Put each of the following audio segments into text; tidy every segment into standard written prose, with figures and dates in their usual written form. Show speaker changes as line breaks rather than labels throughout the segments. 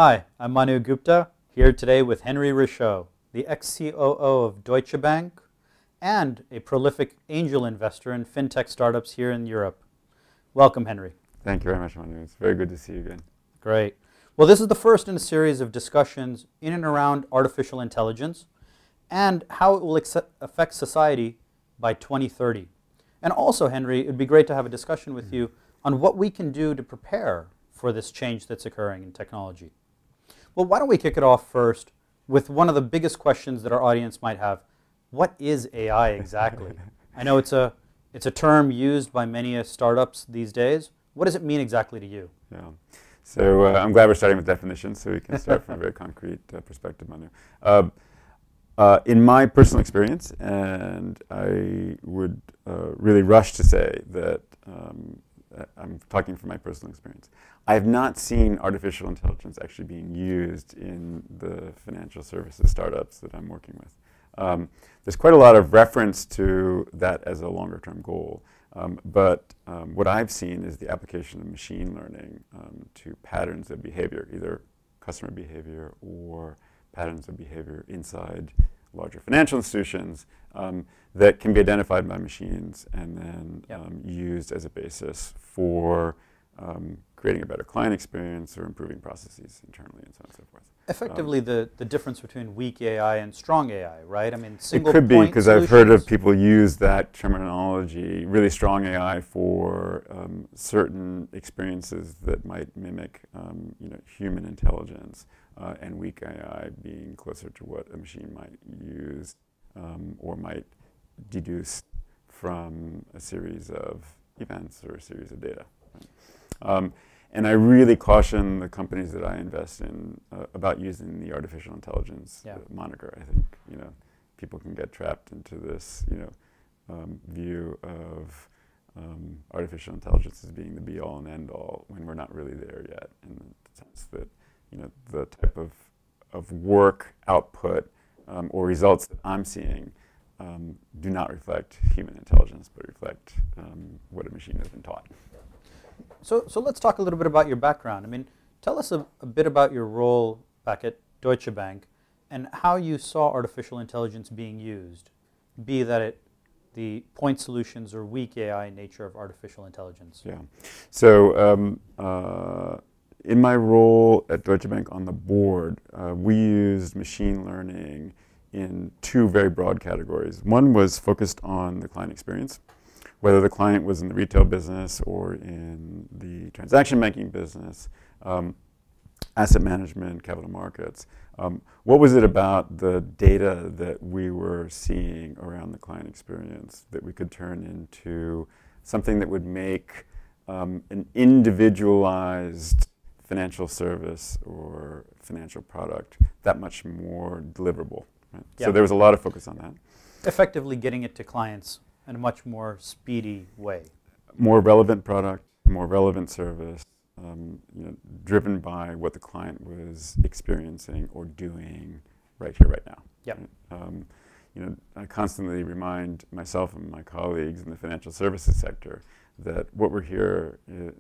Hi, I'm Manu Gupta, here today with Henry Richaud, the ex-COO of Deutsche Bank and a prolific angel investor in fintech startups here in Europe. Welcome, Henry.
Thank you very much, Manu. It's very good to see you again.
Great. Well, this is the first in a series of discussions in and around artificial intelligence and how it will affect society by 2030. And also, Henry, it would be great to have a discussion with you on what we can do to prepare for this change that's occurring in technology. Well, why don't we kick it off first with one of the biggest questions that our audience might have. What is AI exactly? I know it's a term used by many startups these days. What does it mean exactly to you?
Yeah. So I'm glad we're starting with definitions, so we can start from a very concrete perspective, Manu. In my personal experience, and I would really rush to say that I'm talking from my personal experience, I have not seen artificial intelligence actually being used in the financial services startups that I'm working with. There's quite a lot of reference to that as a longer-term goal, but what I've seen is the application of machine learning to patterns of behavior, either customer behavior or patterns of behavior inside larger financial institutions that can be identified by machines and then used as a basis for creating a better client experience or improving processes internally and so on and so forth.
Effectively, the difference between weak AI and strong AI, right? I mean, single
it could be, because I've heard of people use that terminology, really strong AI for certain experiences that might mimic human intelligence, and weak AI being closer to what a machine might use or might deduce from a series of events or a series of data. Right? And I really caution the companies that I invest in about using the artificial intelligence moniker. I think people can get trapped into this view of artificial intelligence as being the be-all and end-all when we're not really there yet. In the sense that the type of work output or results that I'm seeing do not reflect human intelligence, but reflect what a machine has been taught.
So let's talk a little bit about your background. I mean, tell us a bit about your role back at Deutsche Bank and how you saw artificial intelligence being used, be that the point solutions or weak AI nature of artificial intelligence.
Yeah. So in my role at Deutsche Bank on the board, we used machine learning in two very broad categories. One was focused on the client experience, whether the client was in the retail business or in the transaction banking business, asset management, capital markets. What was it about the data that we were seeing around the client experience that we could turn into something that would make an individualized financial service or financial product that much more deliverable? Right?
Yeah.
So there was a lot of focus on that.
Effectively getting it to clients in a much more speedy way.
More relevant product, more relevant service, driven by what the client was experiencing or doing right here, right now.
Yep.
Right? I constantly remind myself and my colleagues in the financial services sector that what we're here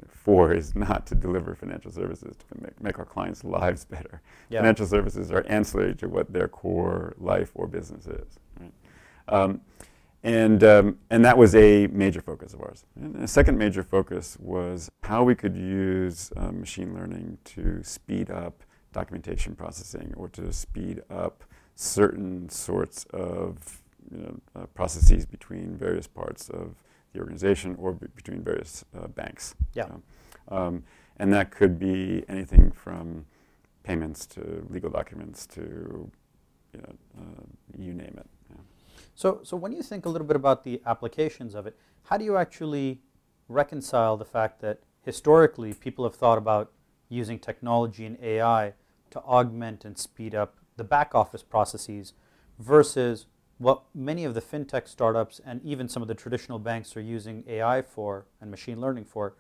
for is not to deliver financial services, to make our clients' lives better. Yep. Financial services are ancillary to what their core life or business is. Right? And that was a major focus of ours. And a second major focus was how we could use machine learning to speed up documentation processing or to speed up certain sorts of processes between various parts of the organization or between various banks.
Yeah.
And that could be anything from payments to legal documents to you name it.
So when you think a little bit about the applications of it, how do you actually reconcile the fact that historically people have thought about using technology and AI to augment and speed up the back office processes versus what many of the fintech startups and even some of the traditional banks are using AI for and machine learning for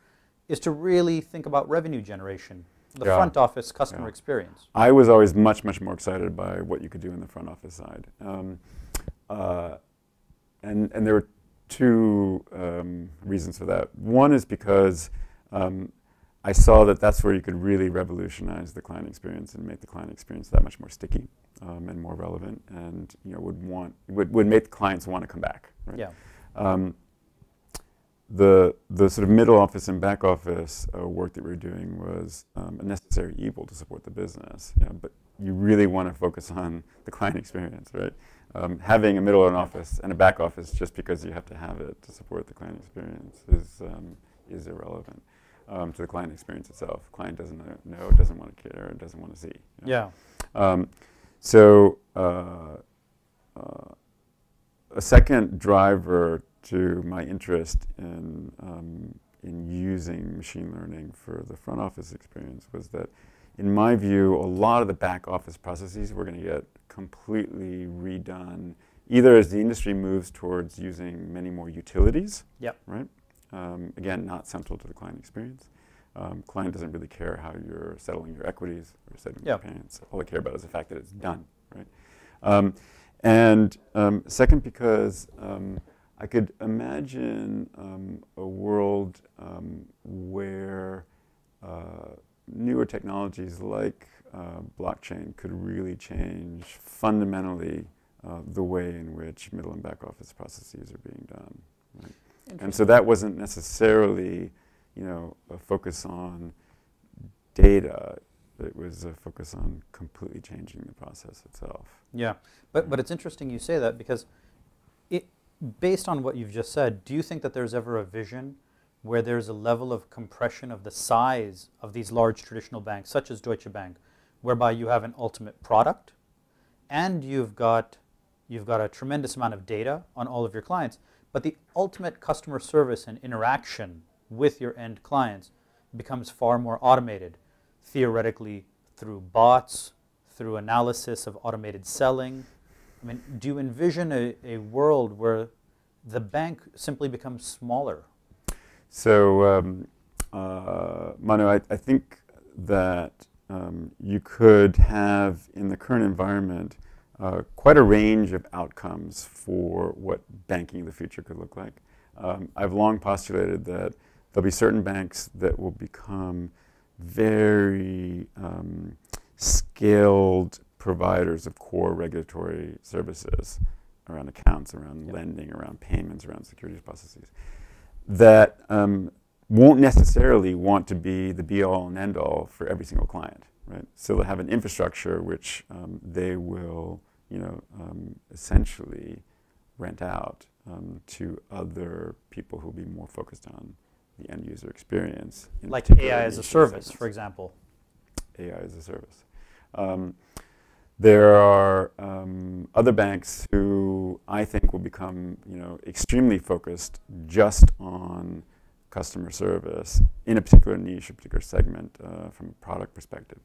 is to really think about revenue generation, the front office customer experience?
I was always much, much more excited by what you could do in the front office side. And there were two reasons for that. One is because I saw that that's where you could really revolutionize the client experience and make the client experience that much more sticky and more relevant, and would make the clients want to come back. Right?
Yeah.
The sort of middle office and back office work that we were doing was a necessary evil to support the business. But you really want to focus on the client experience, right? Having a middle office and a back office just because you have to have it to support the client experience is irrelevant to the client experience itself. Client doesn't know, doesn't want to care, doesn't want to see.
Yeah.
So a second driver to my interest in using machine learning for the front office experience was that, in my view, a lot of the back office processes were going to get completely redone, either as the industry moves towards using many more utilities,
Yep.
right? Again, not central to the client experience. Client doesn't really care how you're settling your equities or settling your payments. All they care about is the fact that it's done, right? Second, because I could imagine a world where newer technologies like blockchain could really change fundamentally the way in which middle and back office processes are being done. Right? And so that wasn't necessarily, a focus on data. It was a focus on completely changing the process itself.
Yeah, but it's interesting you say that, because based on what you've just said, do you think that there's ever a vision where there's a level of compression of the size of these large traditional banks, such as Deutsche Bank, whereby you have an ultimate product and you've got a tremendous amount of data on all of your clients, but the ultimate customer service and interaction with your end clients becomes far more automated, theoretically through bots, through analysis of automated selling? I mean, do you envision a world where the bank simply becomes smaller?
So, Manu, I think that you could have, in the current environment, quite a range of outcomes for what banking of the future could look like. I've long postulated that there'll be certain banks that will become very scaled providers of core regulatory services around accounts, around lending, around payments, around securities processes, that won't necessarily want to be the be-all and end-all for every single client, right? So they'll have an infrastructure which they will, essentially rent out to other people who'll be more focused on the end user experience.
Like AI as a service, for example.
AI as a service. There are other banks who I think will become, extremely focused just on customer service in a particular niche, a particular segment from a product perspective.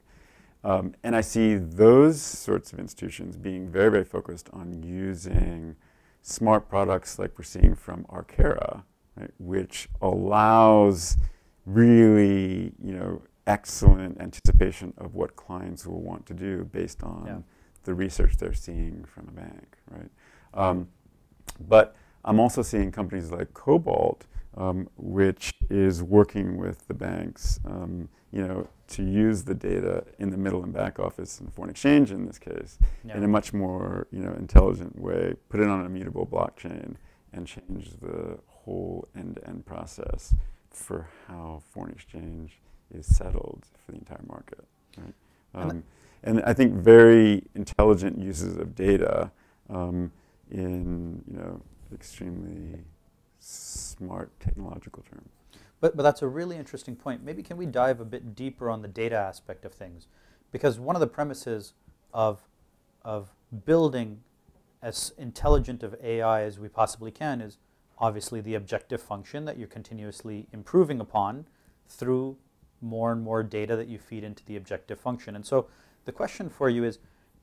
And I see those sorts of institutions being very, very focused on using smart products like we're seeing from Arcara, right, which allows really, excellent anticipation of what clients will want to do based on the research they're seeing from a bank, right? But I'm also seeing companies like Cobalt, which is working with the banks, to use the data in the middle and back office and foreign exchange in this case, in a much more, intelligent way, put it on an immutable blockchain and change the whole end-to-end process for how foreign exchange is settled for the entire market, right? And I think very intelligent uses of data in extremely smart technological terms.
But that's a really interesting point. Maybe can we dive a bit deeper on the data aspect of things? Because one of the premises of building as intelligent of AI as we possibly can is obviously the objective function that you're continuously improving upon through more and more data that you feed into the objective function. And so the question for you is,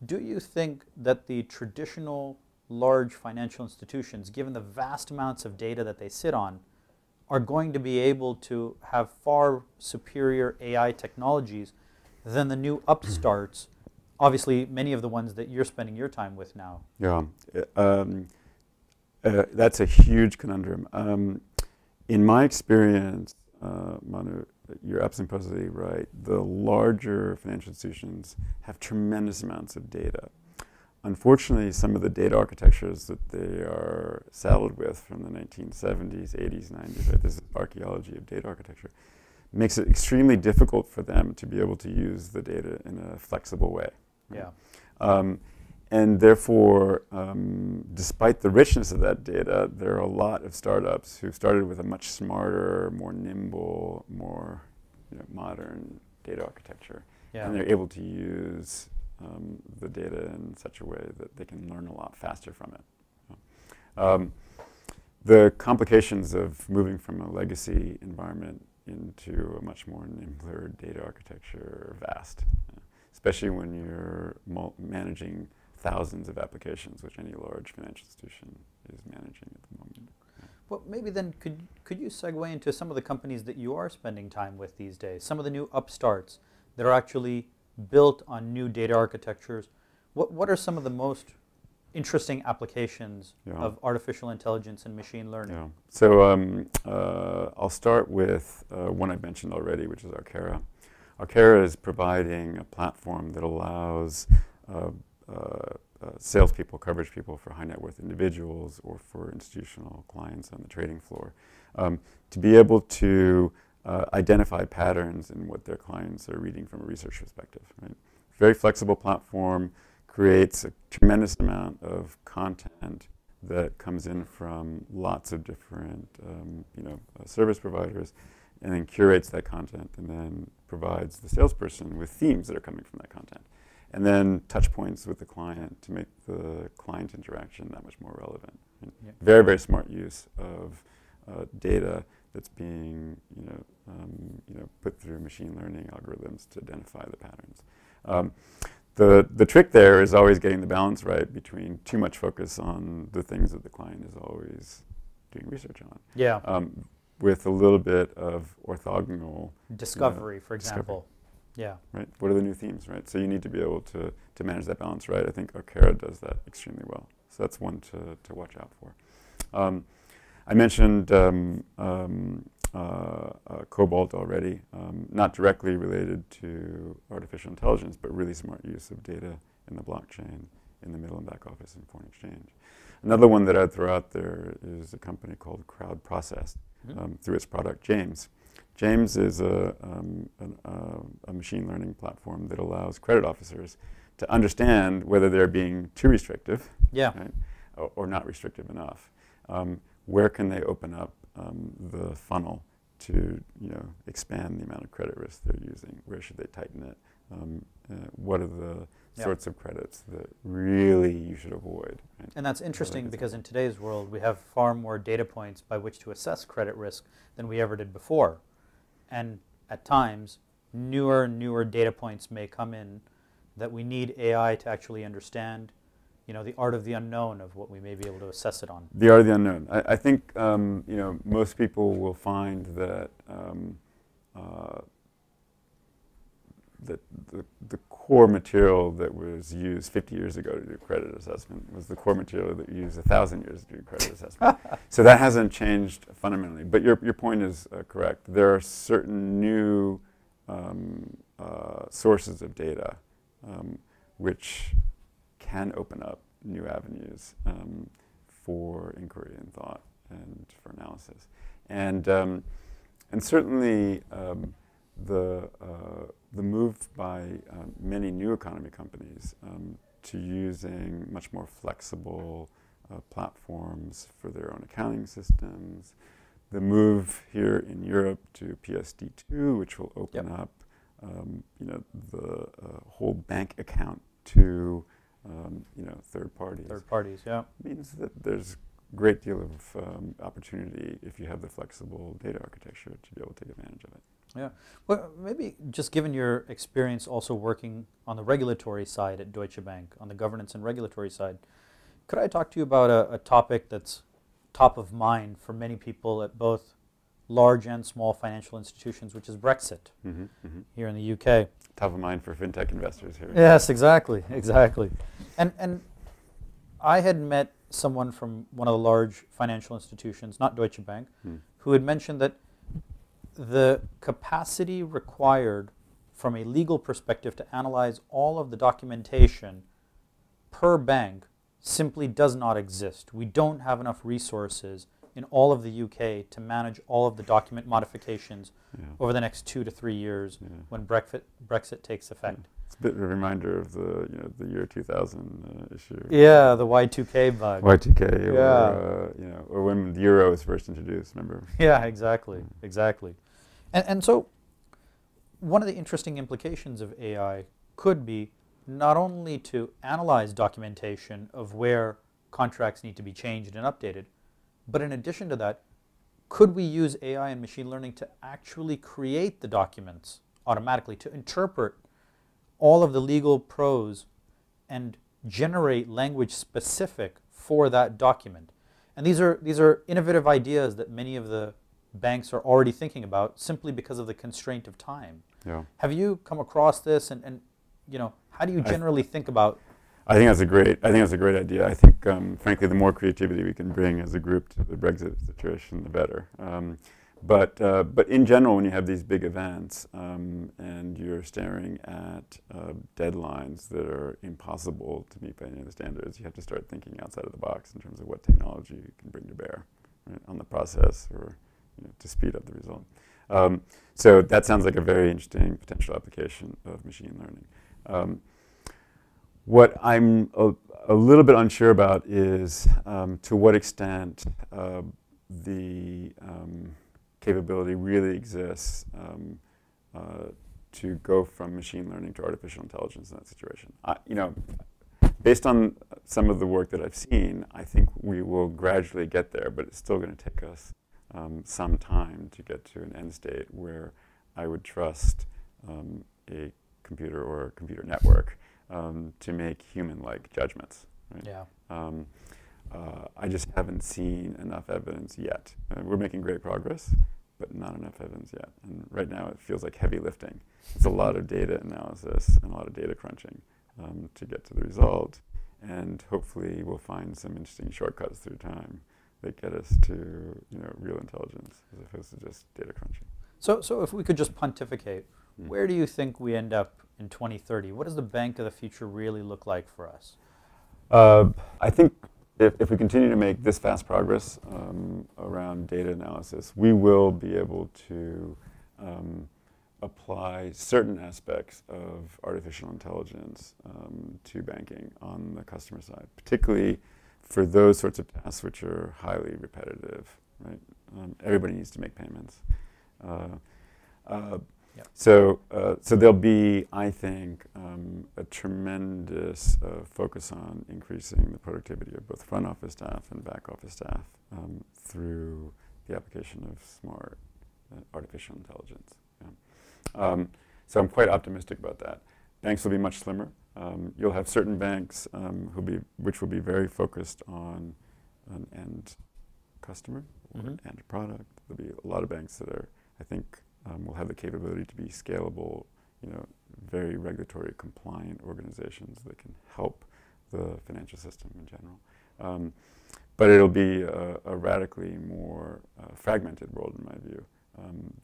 do you think that the traditional large financial institutions, given the vast amounts of data that they sit on, are going to be able to have far superior AI technologies than the new upstarts, obviously many of the ones that you're spending your time with now?
Yeah, that's a huge conundrum. In my experience, Manu, you're absolutely right. The larger financial institutions have tremendous amounts of data. Unfortunately, some of the data architectures that they are saddled with from the 1970s, 80s, 90s, right, this is archaeology of data architecture, makes it extremely difficult for them to be able to use the data in a flexible way. Right?
Yeah.
And therefore, despite the richness of that data, there are a lot of startups who started with a much smarter, more nimble, more modern data architecture.
Yeah.
And they're able to use the data in such a way that they can learn a lot faster from it. The complications of moving from a legacy environment into a much more nimbler data architecture are vast, especially when you're managing thousands of applications, which any large financial institution is managing at the moment.
Well, maybe then could you segue into some of the companies that you are spending time with these days, some of the new upstarts that are actually built on new data architectures? What are some of the most interesting applications of artificial intelligence and machine learning?
Yeah. So I'll start with one I mentioned already, which is Arcera. Arcera is providing a platform that allows salespeople, coverage people for high net worth individuals or for institutional clients on the trading floor to be able to identify patterns in what their clients are reading from a research perspective. Right? Very flexible platform, creates a tremendous amount of content that comes in from lots of different service providers, and then curates that content and then provides the salesperson with themes that are coming from that content. And then touch points with the client to make the client interaction that much more relevant. Yeah. Very, very smart use of data that's being put through machine learning algorithms to identify the patterns. The trick there is always getting the balance right between too much focus on the things that the client is always doing research on.
Yeah.
With a little bit of orthogonal
discovery, for example. Yeah. Right.
What are the new themes, right? So you need to be able to manage that balance, right? I think Arcera does that extremely well. So that's one to watch out for. I mentioned Cobalt already, not directly related to artificial intelligence, but really smart use of data in the blockchain, in the middle and back office, and foreign exchange. Another one that I'd throw out there is a company called Crowd Process through its product James. James is a machine learning platform that allows credit officers to understand whether they're being too restrictive, right, or not restrictive enough. Where can they open up the funnel to expand the amount of credit risk they're using? Where should they tighten it? What are the sorts of credits that really you should avoid? Right?
And that's interesting because in today's world we have far more data points by which to assess credit risk than we ever did before. And at times, newer and newer data points may come in that we need AI to actually understand, the art of the unknown of what we may be able to assess it on.
The art of the unknown. I think, most people will find that that the core material that was used 50 years ago to do credit assessment was the core material that you used 1,000 years to do credit assessment. So that hasn't changed fundamentally. But your point is correct. There are certain new sources of data which can open up new avenues for inquiry and thought and for analysis. And certainly the move by many new economy companies to using much more flexible platforms for their own accounting systems, the move here in Europe to PSD2, which will open up the whole bank account to third parties.
Third parties, yeah.
Means that there's a great deal of opportunity if you have the flexible data architecture to be able to take advantage of it.
Yeah. Well, maybe just given your experience also working on the regulatory side at Deutsche Bank, on the governance and regulatory side, could I talk to you about a topic that's top of mind for many people at both large and small financial institutions, which is Brexit here in the UK?
Top of mind for fintech investors here.
Yes, exactly, exactly. And I had met someone from one of the large financial institutions, not Deutsche Bank, who had mentioned that the capacity required from a legal perspective to analyze all of the documentation per bank simply does not exist. We don't have enough resources in all of the UK to manage all of the document modifications over the next 2 to 3 years when Brexit takes effect.
It's a bit of a reminder of the the year 2000 issue.
Yeah, the Y2K bug.
Y2K, or or when the euro was first introduced. Remember?
Yeah, exactly, exactly. And so, one of the interesting implications of AI could be not only to analyze documentation of where contracts need to be changed and updated, but in addition to that, could we use AI and machine learning to actually create the documents automatically, to interpret all of the legal prose and generate language specific for that document? And these are innovative ideas that many of the banks are already thinking about simply because of the constraint of time.
Yeah.
Have you come across this, and how do you generally think about?
I think that's a great idea. I think, frankly, the more creativity we can bring as a group to the Brexit situation, the better. But in general, when you have these big events and you're staring at deadlines that are impossible to meet by any of the standards, you have to start thinking outside of the box in terms of what technology you can bring to bear, right, on the process, or to speed up the result. So that sounds like a very interesting potential application of machine learning. What I'm a little bit unsure about is to what extent the capability really exists to go from machine learning to artificial intelligence in that situation. Based on some of the work that I've seen, I think we will gradually get there, but it's still going to take us some time to get to an end state where I would trust a computer or a computer network to make human-like judgments. Right?
Yeah.
I just haven't seen enough evidence yet. We're making great progress, but not enough evidence yet. And right now it feels like heavy lifting. It's a lot of data analysis and a lot of data crunching to get to the result. And hopefully we'll find some interesting shortcuts through time that get us to real intelligence as opposed to just data crunching.
So if we could just pontificate, where do you think we end up in 2030? What does the bank of the future really look like for us?
I think if we continue to make this fast progress around data analysis, we will be able to apply certain aspects of artificial intelligence to banking on the customer side, particularly for those sorts of tasks which are highly repetitive. Right? Everybody needs to make payments.
Yep.
So there'll be, I think, a tremendous focus on increasing the productivity of both front office staff and back office staff through the application of smart artificial intelligence. Yeah. So I'm quite optimistic about that. Banks will be much slimmer. You'll have certain banks which will be very focused on an end customer or end product. There'll be a lot of banks that are, I think, will have the capability to be scalable, very regulatory compliant organizations that can help the financial system in general. But it'll be a radically more fragmented world, in my view,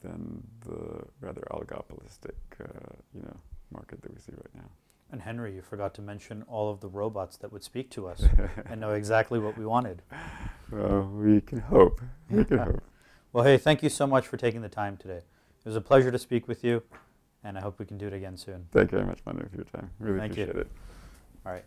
than the rather oligopolistic, market that we see right now.
And Henry, you forgot to mention all of the robots that would speak to us and know exactly what we wanted.
Well, we can hope. We can hope.
Well, hey, thank you so much for taking the time today. It was a pleasure to speak with you, and I hope we can do it again soon.
Thank you very much, Manu, for your time. Really
Thank
appreciate
you.
it.
All right.